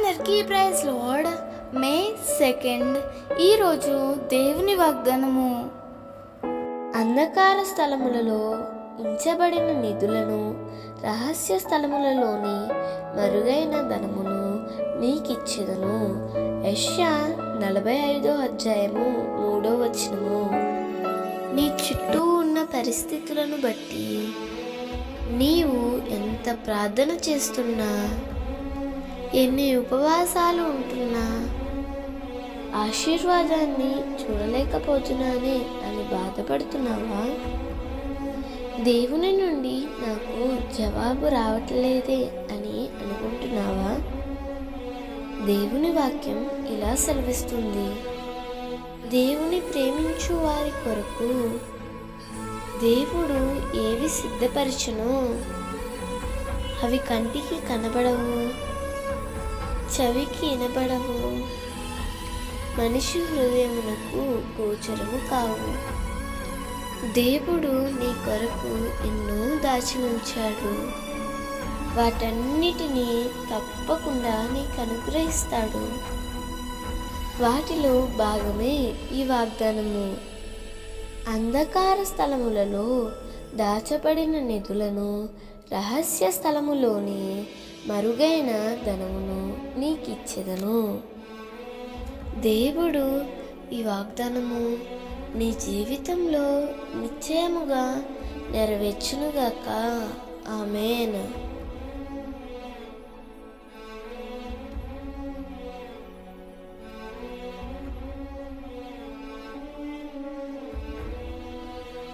అందరికీ praise lord. మే 2 ఈరోజు దేవుని వాగ్దానము. అంధకార స్థలములలో ఉంచబడిన నిధులను, రహస్య స్థలములలోని మరుగైన ధనమును నీకిచ్చెదను. యెషయా 45:3. నీ చుట్టూ ఉన్న పరిస్థితులను బట్టి నీవు ఎంత ప్రార్థన చేస్తున్నా, ఎన్ని ఉపవాసాలు ఉంటున్నా, ఆశీర్వాదాన్ని చూడలేకపోతున్నానే అని బాధపడుతున్నావా? దేవుని నుండి నాకు జవాబు రావట్లేదే అని అనుకుంటున్నావా? దేవుని వాక్యం ఇలా సెలవిస్తుంది: దేవుని ప్రేమించు వారి కొరకు దేవుడు ఏవి సిద్ధపరచునో అవి కంటికి కనబడవు, చెవికి వినబడవు, మనిషి హృదయమునకు గోచరము కావు. దేవుడు నీ కొరకు ఎన్నో దాచి ఉంచాడు. వాటన్నిటినీ తప్పకుండా నీకు అనుగ్రహిస్తాడు. వాటిలో భాగమే ఈ వాగ్దానము. అంధకార స్థలములలో దాచబడిన నిధులను, రహస్య స్థలములోని మరుగైన ధనమును నీకిచ్చెదను. దేవుడు ఈ వాగ్దానము నీ జీవితంలో నిశ్చయముగా నెరవేర్చునుగాక. ఆమేన్.